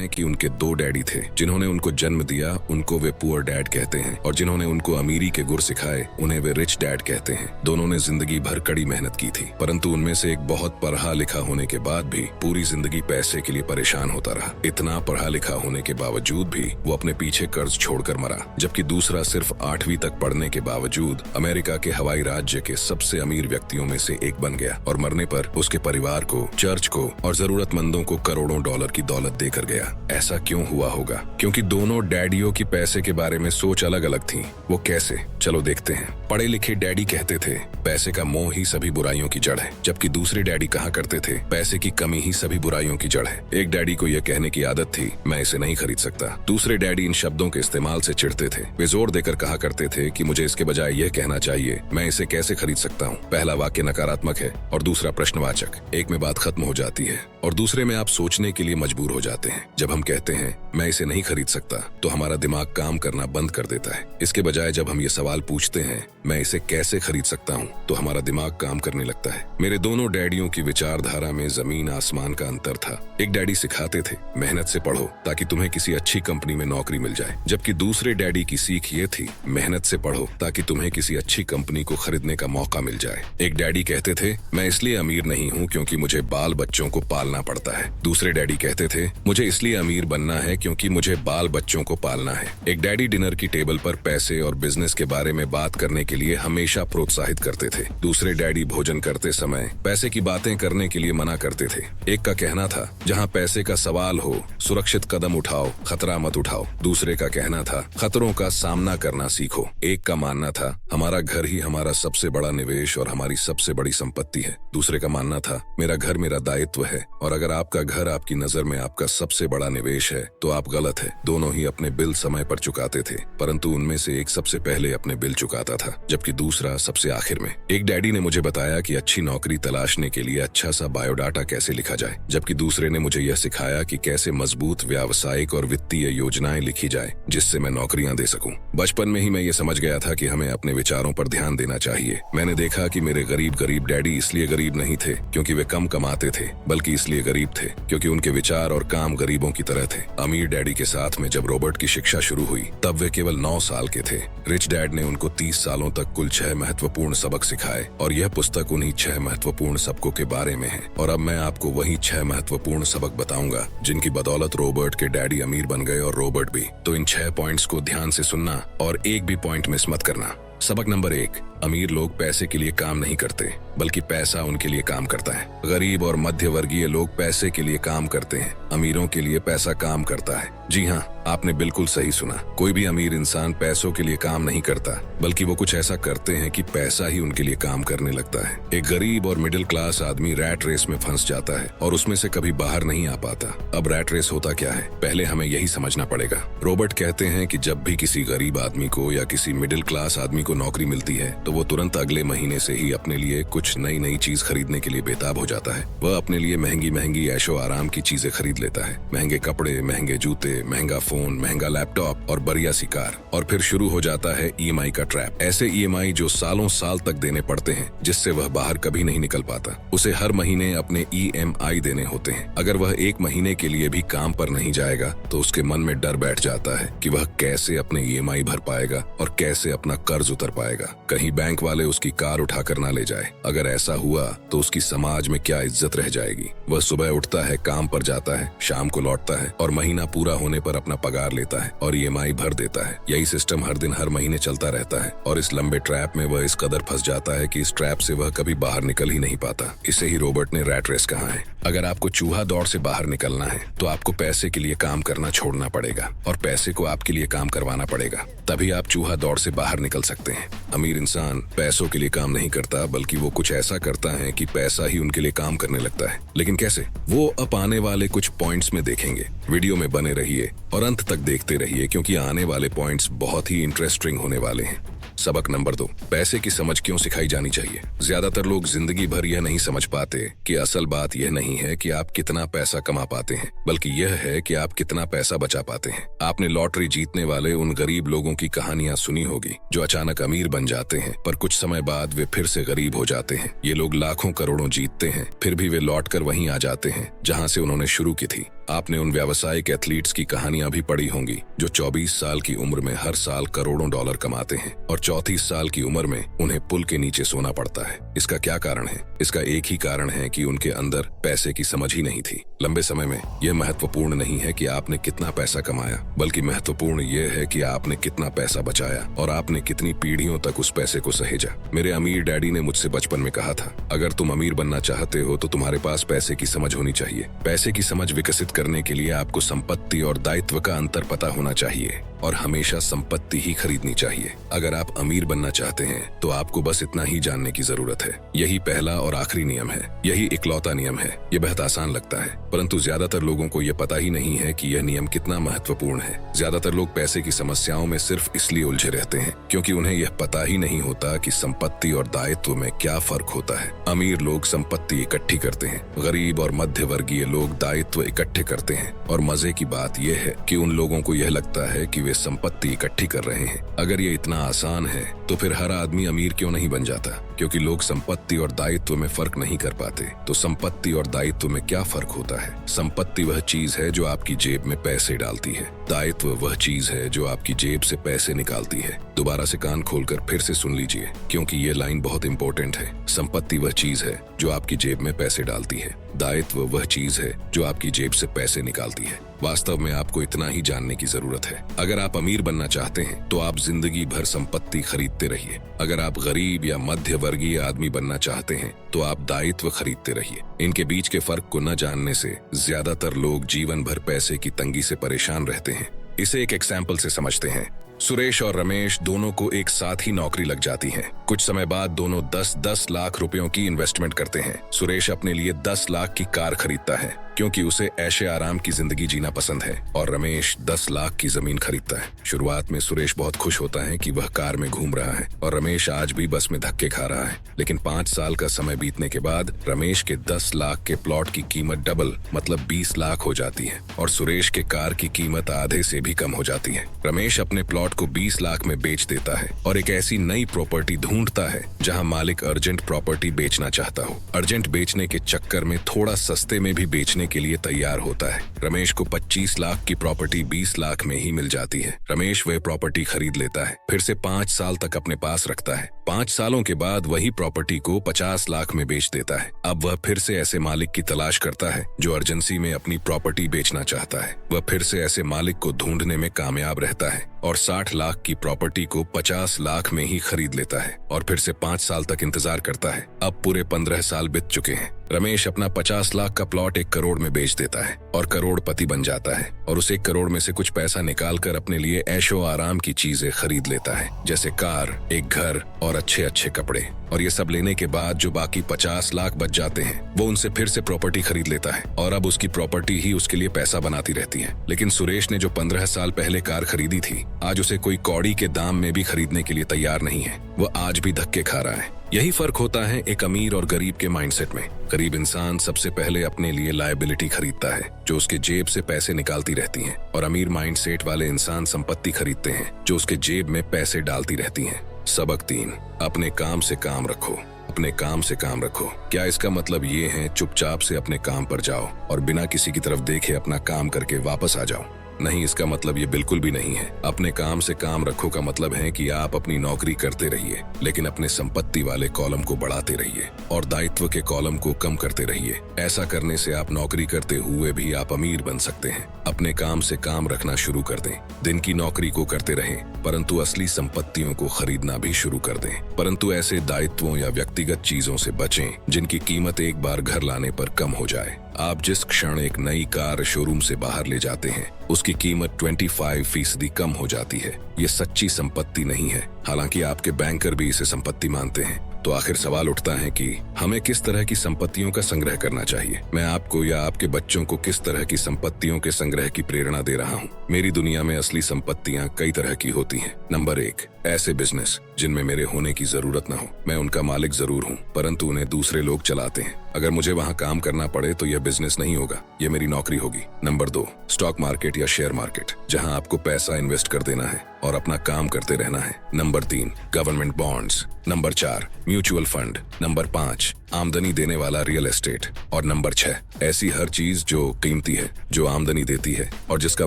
हैं कि उनके दो डैडी थे। जिन्होंने उनको जन्म दिया उनको वे पुअर डैड कहते हैं और जिन्होंने उनको अमीरी के गुर सिखाए उन्हें वे रिच डैड कहते हैं। दोनों ने जिंदगी भर कड़ी मेहनत की थी, परंतु उनमें से एक बहुत पढ़ा लिखा होने के बाद भी पूरी जिंदगी पैसे के लिए परेशान होता रहा। इतना पढ़ा लिखा होने के बावजूद भी वो अपने पीछे कर्ज छोड़कर मरा, जबकि दूसरा सिर्फ 8वीं तक पढ़ने के बावजूद अमेरिका के हवाई राज्य के सबसे अमीर व्यक्तियों में से एक बन गया और मरने पर उसके परिवार को, चर्च को और जरूरतमंदों को करोड़ों डॉलर की दौलत देकर गया। ऐसा क्यों हुआ होगा? क्योंकि दोनों डैडियों की पैसे के बारे में सोच अलग अलग थी। वो कैसे? चलो देखते हैं। पढ़े लिखे डैडी कहते थे पैसे का मोह ही सभी बुराइयों की जड़ है, जबकि दूसरे डैडी कहा करते थे पैसे की कमी ही सभी बुराइयों की जड़ है। एक डैडी को यह कहने की आदत थी मैं इसे नहीं खरीद सकता। दूसरे डैडी इन शब्दों के इस्तेमाल से चिढ़ते थे। वे जोर देकर कहा करते थे कि मुझे इसके बजाय यह कहना चाहिए मैं इसे कैसे खरीद सकता हूँ। पहला वाक्य नकारात्मक है और दूसरा प्रश्नवाचक। एक में बात खत्म हो जाती है और दूसरे में आप सोचने के लिए मजबूर हो जाते हैं। जब हम कहते हैं मैं इसे नहीं खरीद सकता तो हमारा दिमाग काम करना बंद कर देता है। इसके बजाय जब हम ये सवाल पूछते हैं मैं इसे कैसे खरीद सकता हूँ तो हमारा दिमाग काम करने लगता है। मेरे दोनों डैडियों की विचारधारा में जमीन आसमान का अंतर था। एक डैडी सिखाते थे मेहनत से पढ़ो ताकि तुम्हें किसी अच्छी कंपनी में नौकरी मिल जाए, जबकि दूसरे डैडी की सीख ये थी मेहनत से पढ़ो ताकि तुम्हें किसी अच्छी कंपनी को खरीदने का मौका मिल जाए। एक डैडी कहते थे मैं इसलिए अमीर नहीं हूँ क्योंकि मुझे बाल बच्चों को पालना पड़ता है। दूसरे डैडी कहते थे मुझे इसलिए अमीर बनना है क्योंकि मुझे बाल बच्चों को पालना है। एक डैडी डिनर की टेबल पर पैसे और बिजनेस के बारे में बात करने के लिए हमेशा प्रोत्साहित करते थे। दूसरे डैडी भोजन करते समय पैसे की बातें करने के लिए मना करते थे। एक का कहना था जहाँ पैसे का सवाल हो सुरक्षित कदम उठाओ, खतरा मत उठाओ। दूसरे का कहना था खतरों का सामना करना सीखो। एक का मानना था हमारा घर ही हमारा सबसे बड़ा निवेश और हमारी सबसे बड़ी संपत्ति है। दूसरे का मानना था मेरा घर मेरा दायित्व है और अगर आपका घर आपकी नजर में आपका सबसे बड़ा निवेश है तो आप गलत है। दोनों ही अपने बिल समय पर चुकाते थे, परंतु उनमें से एक सबसे पहले अपने बिल चुकाता था जबकि दूसरा सबसे आखिर में। एक डैडी ने मुझे बताया कि अच्छी नौकरी तलाशने के लिए अच्छा सा बायोडाटा कैसे लिखा जाए, जबकि दूसरे ने मुझे यह सिखाया कि कैसे मजबूत व्यावसायिक और वित्तीय योजनाएं लिखी जाए जिससे मैं नौकरियां दे सकूं। बचपन में ही मैं ये समझ गया था कि हमें अपने विचारों पर ध्यान देना चाहिए। मैंने देखा कि मेरे गरीब डैडी इसलिए गरीब नहीं थे क्योंकि वे कम कमाते थे, बल्कि इसलिए गरीब थे क्योंकि उनके विचार और काम गरीबों की तरह थे। अमीर डैडी के साथ में जब रॉबर्ट की शिक्षा शुरू हुई तब वे केवल 9 साल के थे। रिच डैड ने उनको 30 सालों तक कुल 6 महत्वपूर्ण सबक सिखाए और यह पुस्तक उन्हीं 6 महत्वपूर्ण सबकों के बारे में है। और अब मैं आपको वही 6 महत्वपूर्ण सबक बताऊंगा जिनकी बदौलत रॉबर्ट के डैडी अमीर बन गए और रॉबर्ट भी। तो इन 6 पॉइंट्स को ध्यान से सुनना और एक भी पॉइंट मिस मत करना। सबक नंबर 1, अमीर लोग पैसे के लिए काम नहीं करते बल्कि पैसा उनके लिए काम करता है। गरीब और मध्य वर्गीय लोग पैसे के लिए काम करते हैं, अमीरों के लिए पैसा काम करता है। जी हाँ, आपने बिल्कुल सही सुना। कोई भी अमीर इंसान पैसों के लिए काम नहीं करता बल्कि वो कुछ ऐसा करते हैं कि पैसा ही उनके लिए काम करने लगता है। एक गरीब और मिडिल क्लास आदमी रैट रेस में फंस जाता है और उसमें से कभी बाहर नहीं आ पाता। अब रैट रेस होता क्या है, पहले हमें यही समझना पड़ेगा। रॉबर्ट कहते हैं कि जब भी किसी गरीब आदमी को या किसी मिडिल क्लास आदमी को नौकरी मिलती है तो वो तुरंत अगले महीने से ही अपने लिए कुछ नई चीज खरीदने के लिए बेताब हो जाता है। वह अपने लिए महंगी ऐशो आराम की चीजें खरीद लेता है, महंगे कपड़े, महंगे जूते, महंगा फोन, महंगा लैपटॉप और बढ़िया सी कार। और फिर शुरू हो जाता है ईएमआई का ट्रैप। ऐसे ईएमआई जो सालों साल तक देने पड़ते हैं जिससे वह बाहर कभी नहीं निकल पाता। उसे हर महीने अपने ईएमआई देने होते हैं। अगर वह 1 महीने के लिए भी काम पर नहीं जाएगा तो उसके मन में डर बैठ जाता है कि वह कैसे अपने ईएमआई भर पाएगा और कैसे अपना कर्ज उतर पाएगा। कहीं बैंक वाले उसकी कार उठाकर ना ले जाए। अगर ऐसा हुआ तो उसकी समाज में क्या इज्जत रह जाएगी। वह सुबह उठता है, काम पर जाता है, शाम को लौटता है और महीना पूरा होने पर अपना पगार लेता है और ईएमआई भर देता है। यही सिस्टम हर दिन हर महीने चलता रहता है और इस लंबे ट्रैप में वह इस कदर फंस जाता है कि इस ट्रैप से वह कभी बाहर निकल ही नहीं पाता। इसे ही रॉबर्ट ने रैट रेस कहा है। अगर आपको चूहा दौड़ से बाहर निकलना है तो आपको पैसे के लिए काम करना छोड़ना पड़ेगा और पैसे को आपके लिए काम करवाना पड़ेगा, तभी आप चूहा दौड़ से बाहर निकल सकते हैं। अमीर इंसान पैसों के लिए काम नहीं करता बल्कि वो कुछ ऐसा करता है कि पैसा ही उनके लिए काम करने लगता है। लेकिन कैसे, वो अब आने वाले कुछ पॉइंट्स में देखेंगे। वीडियो में बने रहिए और अंत तक देखते रहिए क्योंकि आने वाले पॉइंट्स बहुत ही इंटरेस्टिंग होने वाले हैं। सबक नंबर 2, पैसे की समझ क्यों सिखाई जानी चाहिए। ज्यादातर लोग जिंदगी भर यह नहीं समझ पाते कि असल बात यह नहीं है कि आप कितना पैसा कमा पाते हैं, बल्कि यह है कि आप कितना पैसा बचा पाते हैं। आपने लॉटरी जीतने वाले उन गरीब लोगों की कहानियां सुनी होगी जो अचानक अमीर बन जाते हैं पर कुछ समय बाद वे फिर से गरीब हो जाते हैं। ये लोग लाखों करोड़ों जीतते हैं फिर भी वे लौटकर वहीं आ जाते हैं जहां से उन्होंने शुरू की थी। आपने उन व्यावसायिक एथलीट्स की कहानियां भी पढ़ी होंगी जो 24 साल की उम्र में हर साल करोड़ों डॉलर कमाते हैं और 34 साल की उम्र में उन्हें पुल के नीचे सोना पड़ता है। इसका क्या कारण है? इसका एक ही कारण है कि उनके अंदर पैसे की समझ ही नहीं थी। लंबे समय में यह महत्वपूर्ण नहीं है कि आपने कितना पैसा कमाया, बल्कि महत्वपूर्ण यह है कि आपने कितना पैसा बचाया और आपने कितनी पीढ़ियों तक उस पैसे को सहेजा। मेरे अमीर डैडी ने मुझसे बचपन में कहा था, अगर तुम अमीर बनना चाहते हो तो तुम्हारे पास पैसे की समझ होनी चाहिए। पैसे की समझ विकसित करने के लिए आपको संपत्ति और दायित्व का अंतर पता होना चाहिए और हमेशा संपत्ति ही खरीदनी चाहिए। अगर आप अमीर बनना चाहते हैं तो आपको बस इतना ही जानने की जरूरत है। यही पहला और आखिरी नियम है, यही इकलौता नियम है। यह बहुत आसान लगता है, परंतु ज्यादातर लोगों को यह पता ही नहीं है कि यह नियम कितना महत्वपूर्ण है। ज्यादातर लोग पैसे की समस्याओं में सिर्फ इसलिए उलझे रहते हैं क्योंकि उन्हें यह पता ही नहीं होता कि संपत्ति और दायित्व में क्या फर्क होता है। अमीर लोग संपत्ति इकट्ठी करते हैं, गरीब और मध्य वर्गीय लोग दायित्व इकट्ठे करते हैं। और मजे की बात यह है कि उन लोगों को यह लगता है कि वे संपत्ति इकट्ठी कर रहे हैं। अगर ये इतना आसान है तो फिर हर आदमी अमीर क्यों नहीं बन जाता? क्योंकि लोग संपत्ति और दायित्व में फर्क नहीं कर पाते। तो संपत्ति और दायित्व में क्या फर्क होता है? संपत्ति वह चीज है जो आपकी जेब में पैसे डालती है, दायित्व वह चीज है जो आपकी जेब से पैसे निकालती है। दोबारा से कान खोलकर फिर से सुन लीजिए, क्योंकि ये लाइन बहुत इंपॉर्टेंट है। संपत्ति वह चीज है जो आपकी जेब में पैसे डालती है, दायित्व वह चीज है जो आपकी जेब से पैसे निकालती है। वास्तव में आपको इतना ही जानने की जरूरत है। अगर आप अमीर बनना चाहते हैं तो आप जिंदगी भर संपत्ति खरीदते रहिए। अगर आप गरीब या मध्य वर्गीय आदमी बनना चाहते हैं तो आप दायित्व खरीदते रहिए। इनके बीच के फर्क को न जानने से ज्यादातर लोग जीवन भर पैसे की तंगी से परेशान रहते हैं। इसे एक एग्जाम्पल से समझते हैं। सुरेश और रमेश दोनों को एक साथ ही नौकरी लग जाती है। कुछ समय बाद दोनों 10-10 लाख रुपयों की इन्वेस्टमेंट करते हैं। सुरेश अपने लिए 10 लाख की कार खरीदता है क्योंकि उसे ऐशे आराम की जिंदगी जीना पसंद है, और रमेश 10 लाख की जमीन खरीदता है। शुरुआत में सुरेश बहुत खुश होता है कि वह कार में घूम रहा है और रमेश आज भी बस में धक्के खा रहा है। लेकिन 5 साल का समय बीतने के बाद रमेश के 10 लाख के प्लॉट की कीमत डबल मतलब 20 लाख हो जाती है और सुरेश के कार की कीमत आधे से भी कम हो जाती है। रमेश अपने प्लॉट को 20 लाख में बेच देता है और एक ऐसी नई प्रॉपर्टी ढूंढता है जहां मालिक अर्जेंट प्रॉपर्टी बेचना चाहता हो। अर्जेंट बेचने के चक्कर में थोड़ा सस्ते में भी बेचने के लिए तैयार होता है। रमेश को 25 लाख की प्रॉपर्टी 20 लाख में ही मिल जाती है। रमेश वह प्रॉपर्टी खरीद लेता है, फिर से 5 साल तक अपने पास रखता है। 5 सालों के बाद वही प्रॉपर्टी को 50 लाख में बेच देता है। अब वह फिर से ऐसे मालिक की तलाश करता है जो अर्जेंसी में अपनी प्रॉपर्टी बेचना चाहता है। वह फिर से ऐसे मालिक को ढूंढने में कामयाब रहता है और 60 लाख की प्रॉपर्टी को 50 लाख में ही खरीद लेता है और फिर से 5 साल तक इंतजार करता है। अब पूरे 15 साल बीत चुके हैं। रमेश अपना 50 लाख का प्लॉट 1 करोड़ में बेच देता है और करोड़पति बन जाता है और उस 1 करोड़ में से कुछ पैसा निकालकर अपने लिए ऐशो आराम की चीजें खरीद लेता है, जैसे कार, एक घर और अच्छे अच्छे कपड़े। और ये सब लेने के बाद जो बाकी 50 लाख बच जाते हैं वो उनसे फिर से प्रॉपर्टी खरीद लेता है और अब उसकी प्रॉपर्टी ही उसके लिए पैसा बनाती रहती है। लेकिन सुरेश ने जो 15 साल पहले कार खरीदी थी, आज उसे कोई कौड़ी के दाम में भी खरीदने के लिए तैयार नहीं है। वह आज भी धक्के खा रहा है। यही फर्क होता है एक अमीर और गरीब के माइंडसेट में। गरीब इंसान सबसे पहले अपने लिए लायबिलिटी खरीदता है जो उसके जेब से पैसे निकालती रहती हैं, और अमीर माइंडसेट वाले इंसान संपत्ति खरीदते हैं जो उसके जेब में पैसे डालती रहती हैं। सबक 3, अपने काम से काम रखो। अपने काम से काम रखो। क्या इसका मतलब ये है चुपचाप से अपने काम पर जाओ और बिना किसी की तरफ देखे अपना काम करके वापस आ जाओ? नहीं, इसका मतलब ये बिल्कुल भी नहीं है। अपने काम से काम रखो का मतलब है कि आप अपनी नौकरी करते रहिए, लेकिन अपने संपत्ति वाले कॉलम को बढ़ाते रहिए और दायित्व के कॉलम को कम करते रहिए। ऐसा करने से आप नौकरी करते हुए भी आप अमीर बन सकते हैं। अपने काम से काम रखना शुरू कर दें। दिन की नौकरी को करते रहें, परंतु असली संपत्तियों को खरीदना भी शुरू कर दें। परंतु ऐसे दायित्वों या व्यक्तिगत चीजों से बचें जिनकी कीमत एक बार घर लाने पर कम हो जाए। आप जिस क्षण एक नई कार शोरूम से बाहर ले जाते हैं उसकी कीमत 25% कम हो जाती है। ये सच्ची संपत्ति नहीं है, हालांकि आपके बैंकर भी इसे संपत्ति मानते हैं। तो आखिर सवाल उठता है कि हमें किस तरह की संपत्तियों का संग्रह करना चाहिए। मैं आपको या आपके बच्चों को किस तरह की संपत्तियों के संग्रह की प्रेरणा दे रहा हूँ। मेरी दुनिया में असली संपत्तियाँ कई तरह की होती हैं। नंबर 1, ऐसे बिजनेस जिनमें मेरे होने की जरूरत न हो। मैं उनका मालिक जरूर हूँ, परंतु उन्हें दूसरे लोग चलाते हैं। अगर मुझे वहाँ काम करना पड़े तो यह बिजनेस नहीं होगा, यह मेरी नौकरी होगी। नंबर 2, स्टॉक मार्केट या शेयर मार्केट, जहाँ आपको पैसा इन्वेस्ट कर देना है। और अपना काम करते रहना है। Number 3, government bonds. Number 4, mutual fund. Number 5, आमदनी देने वाला रियल एस्टेट। और नंबर 6, ऐसी हर चीज जो कीमती है, जो आमदनी देती है और जिसका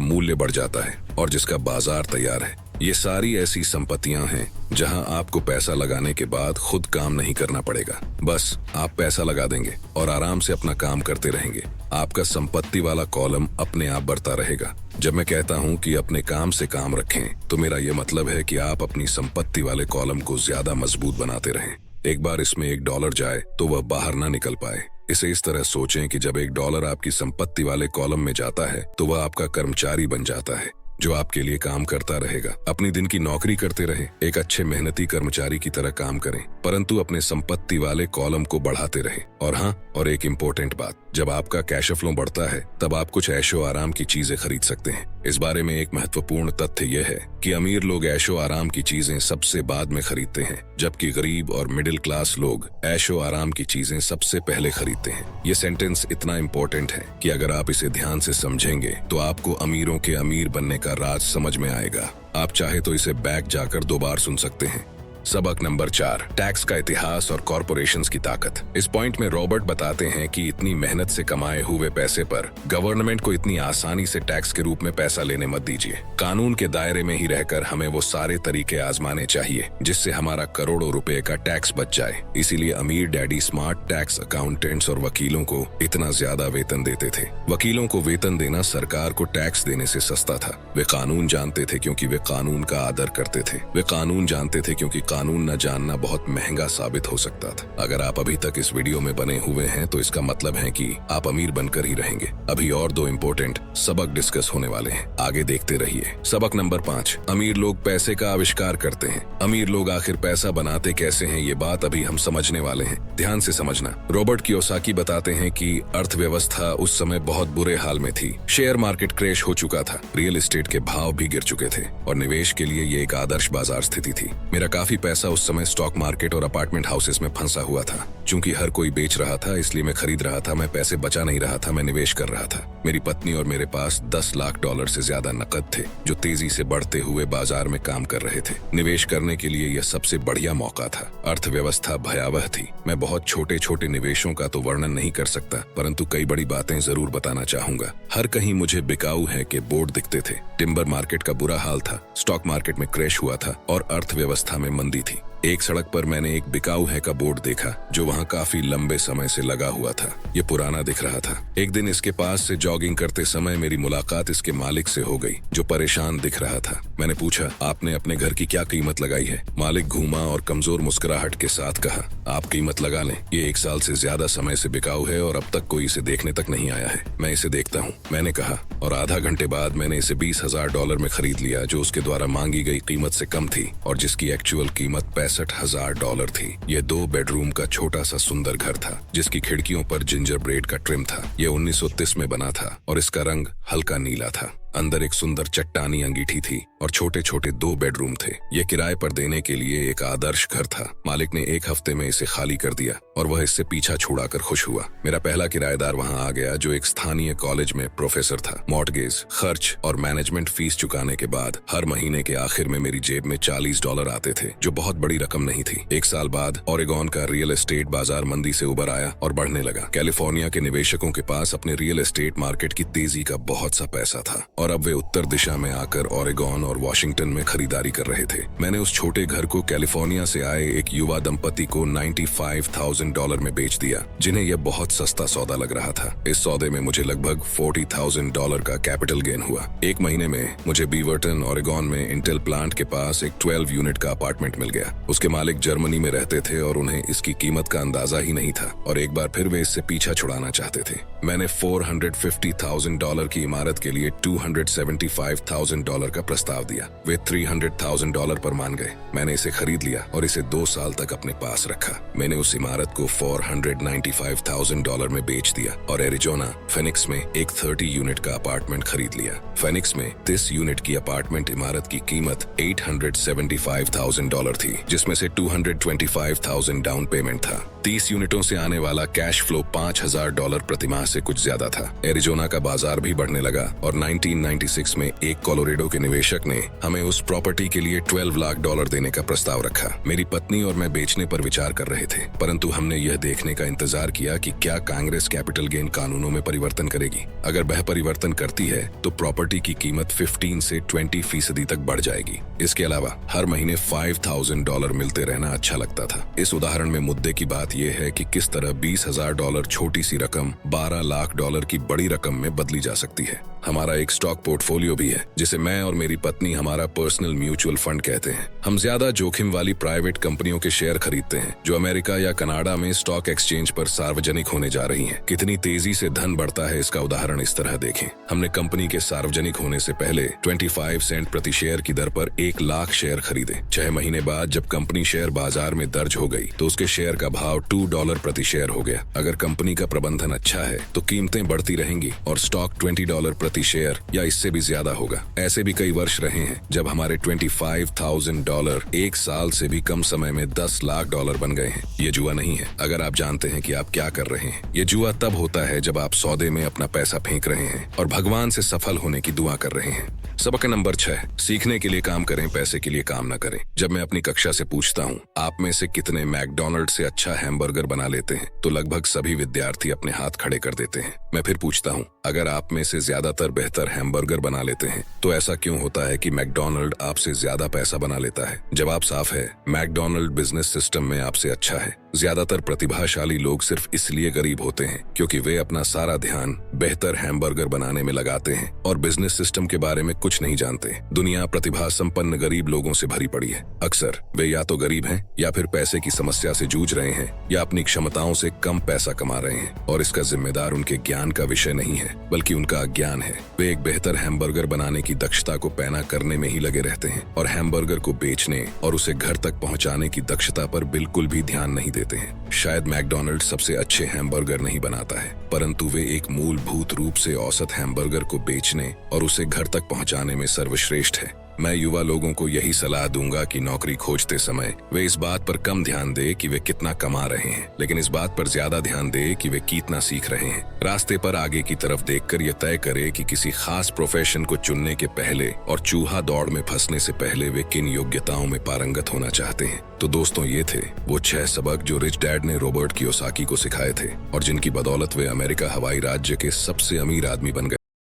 मूल्य बढ़ जाता है और जिसका बाजार तैयार है। ये सारी ऐसी संपत्तियां हैं जहां आपको पैसा लगाने के बाद खुद काम नहीं करना पड़ेगा। बस आप पैसा लगा देंगे और आराम से अपना काम करते रहेंगे। आपका संपत्ति वाला कॉलम अपने आप बढ़ता रहेगा। जब मैं कहता हूं कि अपने काम से काम रखें, तो मेरा ये मतलब है कि आप अपनी संपत्ति वाले कॉलम को ज्यादा मजबूत बनाते रहें। एक बार इसमें $1 जाए तो वह बाहर ना निकल पाए। इसे इस तरह सोचें कि जब $1 आपकी संपत्ति वाले कॉलम में जाता है तो वह आपका कर्मचारी बन जाता है, जो आपके लिए काम करता रहेगा। अपनी दिन की नौकरी करते रहे, एक अच्छे मेहनती कर्मचारी की तरह काम करें, परंतु अपने संपत्ति वाले कॉलम को बढ़ाते रहे। और हाँ, और एक इम्पोर्टेंट बात, जब आपका कैश फ्लो बढ़ता है तब आप कुछ ऐशो आराम की चीजें खरीद सकते हैं। इस बारे में एक महत्वपूर्ण तथ्य यह है कि अमीर लोग ऐशो आराम की चीजें सबसे बाद में खरीदते हैं, जबकि गरीब और मिडिल क्लास लोग ऐशो आराम की चीजें सबसे पहले खरीदते हैं। ये सेंटेंस इतना इम्पोर्टेंट है कि अगर आप इसे ध्यान से समझेंगे तो आपको अमीरों के अमीर बनने का राज समझ में आएगा। आप चाहे तो इसे बैक जाकर 2 बार सुन सकते हैं। सबक नंबर 4, टैक्स का इतिहास और कॉरपोरेशंस की ताकत। इस पॉइंट में रॉबर्ट बताते हैं कि इतनी मेहनत से कमाए हुए पैसे पर गवर्नमेंट को इतनी आसानी से टैक्स के रूप में पैसा लेने मत दीजिए। कानून के दायरे में ही रहकर हमें वो सारे तरीके आजमाने चाहिए जिससे हमारा करोड़ों रुपए का टैक्स बच जाए। इसीलिए अमीर डैडी स्मार्ट टैक्स अकाउंटेंट्स और वकीलों को इतना ज्यादा वेतन देते थे। वकीलों को वेतन देना सरकार को टैक्स देने से सस्ता था। वे कानून जानते थे क्योंकि वे कानून का आदर करते थे। वे कानून जानते थे क्योंकि कानून न जानना बहुत महंगा साबित हो सकता था। अगर आप अभी तक इस वीडियो में बने हुए हैं तो इसका मतलब है कि आप अमीर बनकर ही रहेंगे। अभी और 2 इम्पोर्टेंट सबक डिस्कस होने वाले हैं, आगे देखते रहिए। सबक नंबर 5, अमीर लोग पैसे का आविष्कार करते हैं। अमीर लोग आखिर पैसा बनाते कैसे हैं, ये बात अभी हम समझने वाले हैं। ध्यान से समझना। रॉबर्ट कियोसाकी बताते हैं कि अर्थव्यवस्था उस समय बहुत बुरे हाल में थी। शेयर मार्केट क्रैश हो चुका था, रियल एस्टेट के भाव भी गिर चुके थे और निवेश के लिए ये एक आदर्श बाजार स्थिति थी। मेरा काफी पैसा उस समय स्टॉक मार्केट और अपार्टमेंट हाउसेस में फंसा हुआ था। चूंकि हर कोई बेच रहा था इसलिए मैं खरीद रहा था। मैं पैसे बचा नहीं रहा था, मैं निवेश कर रहा था। मेरी पत्नी और मेरे पास $10 लाख से ज्यादा नकद थे जो तेजी से बढ़ते हुए बाजार में काम कर रहे थे। निवेश करने के लिए यह सबसे बढ़िया मौका था। अर्थव्यवस्था भयावह थी। मैं बहुत छोटे छोटे निवेशों का तो वर्णन नहीं कर सकता, परंतु कई बड़ी बातें जरूर बताना चाहूंगा। हर कहीं मुझे बिकाऊ है के बोर्ड दिखते थे। टिम्बर मार्केट का बुरा हाल था, स्टॉक मार्केट में क्रैश हुआ था और अर्थव्यवस्था में मंदी थी। एक सड़क पर मैंने एक बिकाऊ है का बोर्ड देखा जो वहाँ काफी लंबे समय से लगा हुआ था। ये पुराना दिख रहा था। एक दिन इसके पास से जॉगिंग करते समय मेरी मुलाकात इसके मालिक से हो गई जो परेशान दिख रहा था। मैंने पूछा, आपने अपने घर की क्या कीमत लगाई है? मालिक घूमा और कमजोर मुस्कुराहट के साथ कहा, आप कीमत लगा लें, ये 1 साल से ज्यादा समय से बिकाऊ है और अब तक कोई इसे देखने तक नहीं आया है। मैं इसे देखता हूँ, मैंने कहा, और आधा घंटे बाद मैंने इसे $20,000 में खरीद लिया, जो उसके द्वारा मांगी गई कीमत से कम थी और जिसकी एक्चुअल कीमत $65,000 थी। यह 2 बेडरूम का छोटा सा सुंदर घर था जिसकी खिड़कियों पर जिंजर ब्रेड का ट्रिम था। यह 1930 में बना था और इसका रंग हल्का नीला था। अंदर एक सुंदर चट्टानी अंगीठी थी और छोटे छोटे 2 बेडरूम थे। यह किराए पर देने के लिए एक आदर्श घर था। मालिक ने 1 हफ्ते में इसे खाली कर दिया और वह इससे पीछा छुड़ाकर खुश हुआ। मेरा पहला किराएदार वहां आ गया जो एक स्थानीय कॉलेज में प्रोफेसर था। मॉर्टगेज, खर्च और मैनेजमेंट फीस चुकाने के बाद हर महीने के आखिर में मेरी जेब में $40 आते थे, जो बहुत बड़ी रकम नहीं थी। 1 साल बाद ओरेगॉन का रियल एस्टेट बाजार मंदी से उबर आया और बढ़ने लगा। कैलिफोर्निया के निवेशकों के पास अपने रियल एस्टेट मार्केट की तेजी का बहुत सा पैसा था और अब वे उत्तर दिशा में आकर ओरेगॉन और वॉशिंगटन में खरीदारी कर रहे थे। मैंने उस छोटे घर को कैलिफोर्निया से आए एक युवा दंपति को $95,000 में बेच दिया, जिन्हें यह बहुत सस्ता सौदा लग रहा था। इस सौदे में मुझे लगभग $40,000 का कैपिटल गेन हुआ। 1 महीने में मुझे बीवर्टन ओरेगॉन में इंटेल प्लांट के पास एक 12 यूनिट का अपार्टमेंट मिल गया। उसके मालिक जर्मनी में रहते थे और उन्हें इसकी कीमत का अंदाजा ही नहीं था और एक बार फिर वे इससे पीछा छुड़ाना चाहते थे। मैंने $450,000 की इमारत के लिए $275,000 का प्रस्ताव दिया। वे $300,000 पर मान गए। मैंने इसे खरीद लिया और इसे 2 साल तक अपने पास रखा। मैंने उस इमारत को $495,000 में बेच दिया और एरिजोना फिनिक्स में एक 30 यूनिट का अपार्टमेंट खरीद लिया। फिनिक्स में 30 यूनिट की अपार्टमेंट इमारत की कीमत $875,000 थी, जिसमें से $225,000 डाउन पेमेंट था 30 यूनिटों से आने वाला कैश फ्लो $5,000 प्रति माह से कुछ ज्यादा था। एरिजोना का बाजार भी बढ़ने लगा और 1996 में एक कोलोरेडो के निवेशक ने हमें उस प्रॉपर्टी के लिए $12 लाख देने का प्रस्ताव रखा। मेरी पत्नी और मैं बेचने पर विचार कर रहे थे, परंतु हमने यह देखने का इंतजार किया कि क्या कांग्रेस कैपिटल गेन कानूनों में परिवर्तन करेगी। अगर वह परिवर्तन करती है तो प्रॉपर्टी की कीमत 15 से 20% तक बढ़ जाएगी। इसके अलावा हर महीने $5,000 मिलते रहना अच्छा लगता था। इस उदाहरण में मुद्दे की बात यह है कि किस तरह $20,000 छोटी सी रकम $12 लाख की बड़ी रकम में बदली जा सकती है। हमारा एक स्टॉक पोर्टफोलियो भी है जिसे मैं और मेरी पत्नी हमारा पर्सनल म्यूचुअल फंड कहते हैं। हम ज्यादा जोखिम वाली प्राइवेट कंपनियों के शेयर खरीदते हैं जो अमेरिका या कनाडा में स्टॉक एक्सचेंज पर सार्वजनिक होने जा रही हैं। कितनी तेजी से धन बढ़ता है इसका उदाहरण इस तरह देखें। हमने कंपनी के सार्वजनिक होने से पहले 25 सेंट प्रति शेयर की दर पर 1 लाख शेयर खरीदे। 6 महीने बाद जब कंपनी शेयर बाजार में दर्ज हो गई तो उसके शेयर का भाव $2 प्रति शेयर हो गया। अगर कंपनी का प्रबंधन अच्छा है तो कीमतें बढ़ती रहेंगी और स्टॉक $20 प्रति शेयर या इससे भी ज्यादा होगा। ऐसे भी कई वर्ष रहे हैं जब हमारे $25,000 एक साल से भी कम समय में $10 लाख बन गए हैं। ये जुआ नहीं है। अगर आप जानते हैं कि आप क्या कर रहे हैं। ये जुआ तब होता है जब आप सौदे में अपना पैसा फेंक रहे हैं और भगवान से सफल होने की दुआ कर रहे हैं। सबक नंबर 6, सीखने के लिए काम करें, पैसे के लिए काम न करें। जब मैं अपनी कक्षा से पूछता हूँ आप में से कितने मैकडॉनल्ड से अच्छा हैमबर्गर बना लेते हैं तो लगभग सभी विद्यार्थी अपने हाथ खड़े कर देते हैं। मैं फिर पूछता हूँ अगर आप में से ज्यादातर बेहतर हैमबर्गर बना लेते हैं तो ऐसा क्यों होता है कि मैकडॉनल्ड आपसे ज्यादा पैसा बना लेता है। जवाब साफ है, मैकडॉनल्ड बिजनेस सिस्टम में आपसे अच्छा है। ज्यादातर प्रतिभाशाली लोग सिर्फ इसलिए गरीब होते हैं क्योंकि वे अपना सारा ध्यान बेहतर हैमबर्गर बनाने में लगाते हैं और बिजनेस सिस्टम के बारे में कुछ नहीं जानते। दुनिया प्रतिभा संपन्न गरीब लोगों से भरी पड़ी है। अक्सर वे या तो गरीब हैं या फिर पैसे की समस्या से जूझ रहे हैं या अपनी क्षमताओं से कम पैसा कमा रहे हैं और इसका जिम्मेदार उनके ज्ञान का विषय नहीं है बल्कि उनका अज्ञान है। वे एक बेहतर हैमबर्गर बनाने की दक्षता को पैना करने में ही लगे रहते हैं और हैमबर्गर को बेचने और उसे घर तक पहुंचाने की दक्षता पर बिल्कुल भी ध्यान नहीं देते हैं। शायद मैकडॉनल्ड सबसे अच्छे हैमबर्गर नहीं बनाता है परंतु वे एक मूलभूत रूप से औसत हैमबर्गर को बेचने और उसे घर तक पहुंचाने में सर्वश्रेष्ठ है। मैं युवा लोगों को यही सलाह दूंगा कि नौकरी खोजते समय वे इस बात पर कम ध्यान दे कि वे कितना कमा रहे हैं, लेकिन इस बात पर ज्यादा ध्यान दे कि वे कितना सीख रहे हैं। रास्ते पर आगे की तरफ देखकर यह तय करे कि किसी खास प्रोफेशन को चुनने के पहले और चूहा दौड़ में फंसने से पहले वे किन योग्यताओं में पारंगत होना चाहते हैं। तो दोस्तों, ये थे वो 6 सबक जो रिच डैड ने रॉबर्ट कियोसाकी को सिखाए थे और जिनकी बदौलत वे अमेरिका हवाई राज्य के सबसे अमीर आदमी बन गए।